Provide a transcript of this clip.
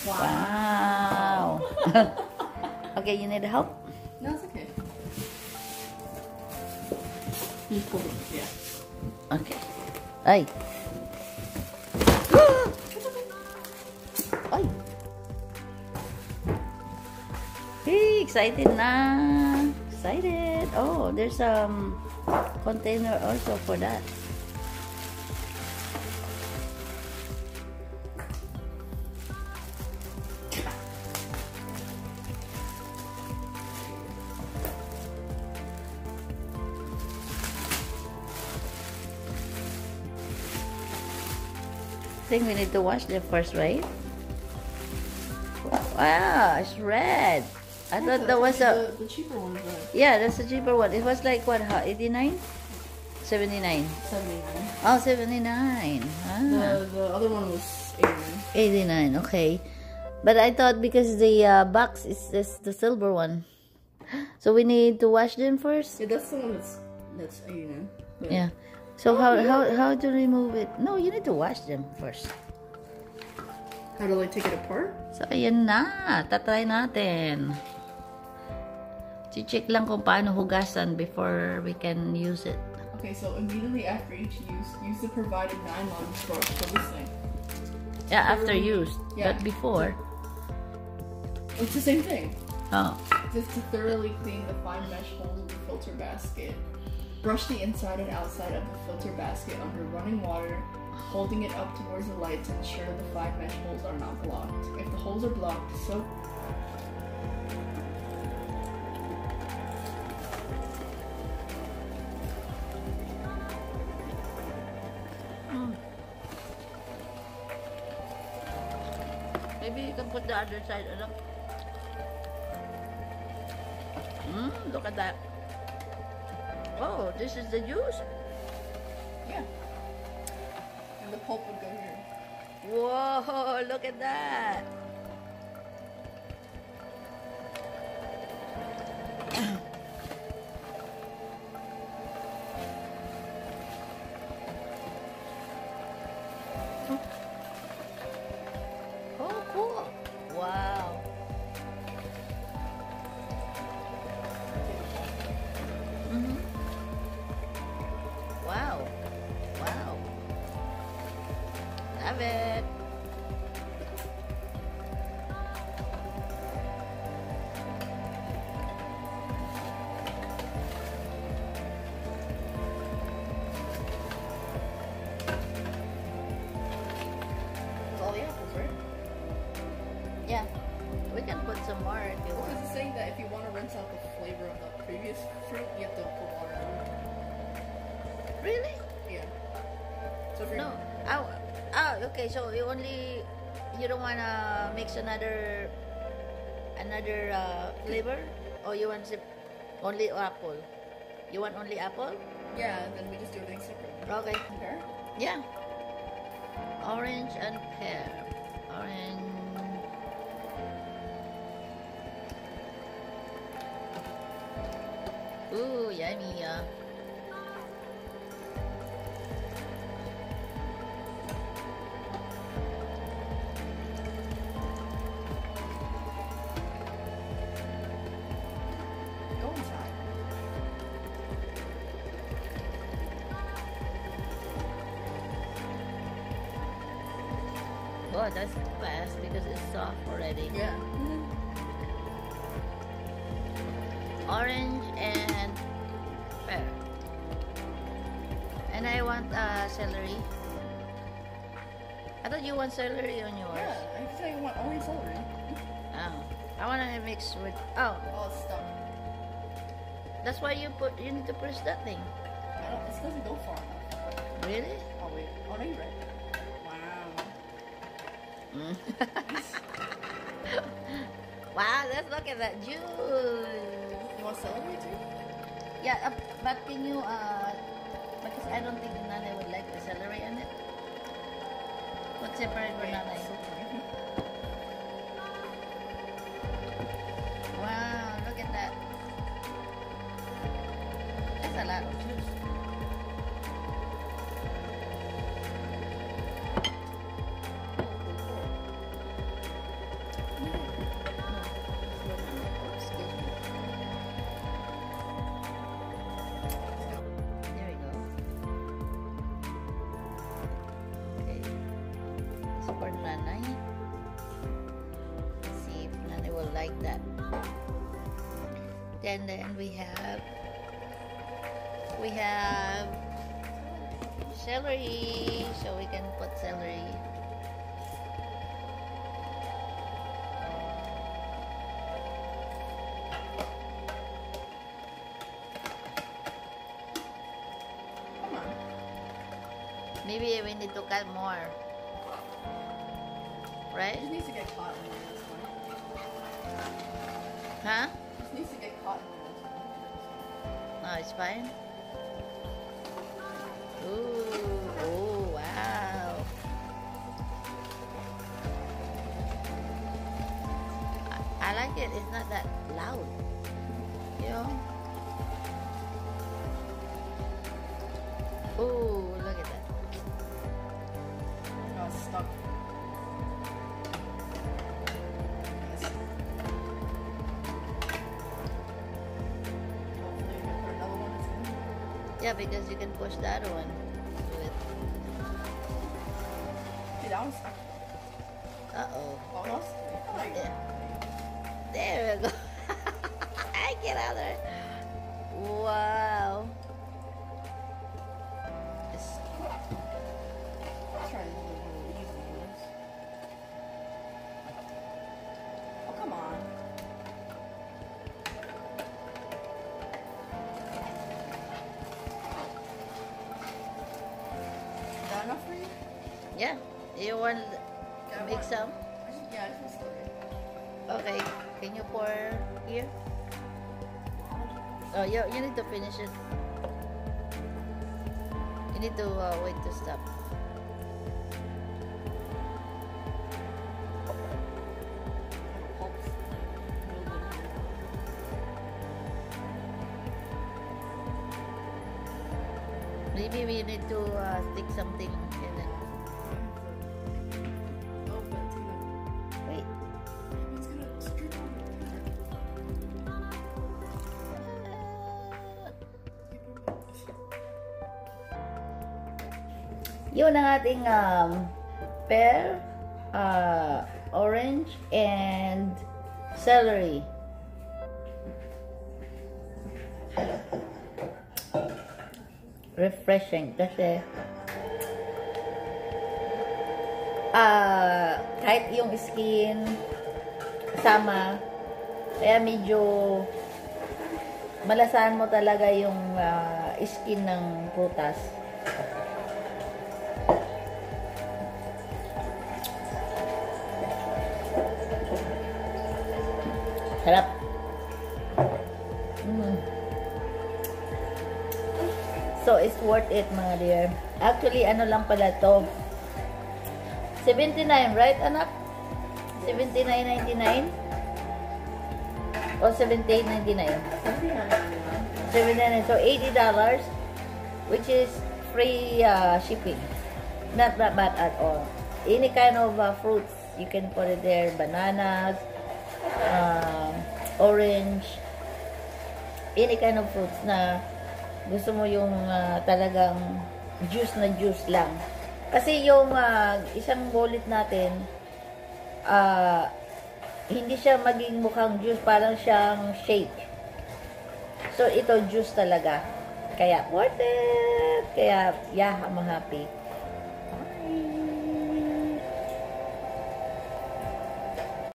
Wow. Okay, you need help? No, it's okay. You pull it, yeah. Okay. Ay. Ay. Hey, excited na. Excited. Oh, there's container also for that. I think we need to wash them first, right? Wow, it's red. I thought that was the cheaper one. Yeah, that's the cheaper one. It was like what, 89? 79. 79. Oh, 79. Ah. The other one was 89. 89, okay. But I thought because the box is the silver one. So we need to wash them first? Yeah, that's the one that's 89. Yeah. So how to remove it? No, you need to wash them first. How do I take it apart? So ayan na, tatry natin. Check lang kung paano hugasan before we can use it. Okay, so immediately after each use the provided nylon brush for this thing. Yeah, after use. Yeah. But before. It's the same thing. Oh. Just to thoroughly clean the fine mesh holes of the filter basket. Brush the inside and outside of the filter basket under running water, holding it up towards the light to ensure the fine mesh holes are not blocked. If the holes are blocked, soak. Maybe you can put the other side. Look at that. Oh, this is the juice? Yeah. And the pulp would go here. Whoa, look at that. Oh, cool. Wow. Wow. Wow. Love it. That's all the apples, right? Yeah. We can put some more if you want. Because it's saying that if you want to rinse out the flavor of the previous fruit, you have to put water in it. Really? Yeah. So if you're No. Okay. So you don't wanna mix another flavor, or you want only apple? You want only apple? Yeah, then we just do everything separate. Okay. Compare? Yeah. Orange and pear. Orange. Ooh, yummy. Go inside. Oh, that's fast because it's soft already. Yeah. Orange and pear. And I want celery. I thought you want celery on yours. Yeah, I just want only celery. Oh, I want to mix with. Oh, Oh, it's stuck. that's why you need to press that thing. This doesn't go far enough. Really? Oh, wait. Oh, no, you're right. Wow. Wow, let's look at that juice. You want celery too? Yeah, but can you because I don't think Nanay would like the celery in it. Put separate for Nanay. Wow, look at that. That's a lot of juice. It's for Nanay. Let's see if Nanay will like that. And then we have celery, so we can put celery. Come on. Maybe we need to cut more, right? It just needs to get caught in this one. Huh? It just needs to get caught in this one. Oh, it's fine. Ooh, oh, wow. I like it. It's not that loud, you know? Ooh, look at that. No, it's stuck. Yes. Hopefully we can put another one that's in. Yeah, because you can push the other one to it. See, that one's stuck. Uh-oh. Oh, no, it's stuck. Like, Yeah. There we go. I get out there. Wow. It's- let's try these little easy ones. Oh, come on. Is that enough for you? yeah. You want to Yeah, I make want- some? Yeah, I just want slurry. Okay. Can you pour here? Oh, you need to finish it. You need to wait to stop. Pulps. Maybe we need to stick something in it. Oh, but it's gonna, Wait. it's gonna strip on the Yun ang ating pear, orange, and celery. Refreshing kasi kahit yung skin sama, kaya medyo malasahan mo talaga yung skin ng prutas. Sarap. So, it's worth it, mga dear. Actually, ano lang pala to. 79, right, anak? 79.99? O 78.99? 79. So, $80, which is free shipping. Not that bad at all. Any kind of fruits, you can put it there. Bananas, orange, any kind of fruits na gusto mo yung talagang juice na juice lang. Kasi yung isang bullet natin, hindi siya maging mukhang juice, parang siyang shake. So, ito juice talaga. Kaya, worth it! Kaya, yeah, I'm happy.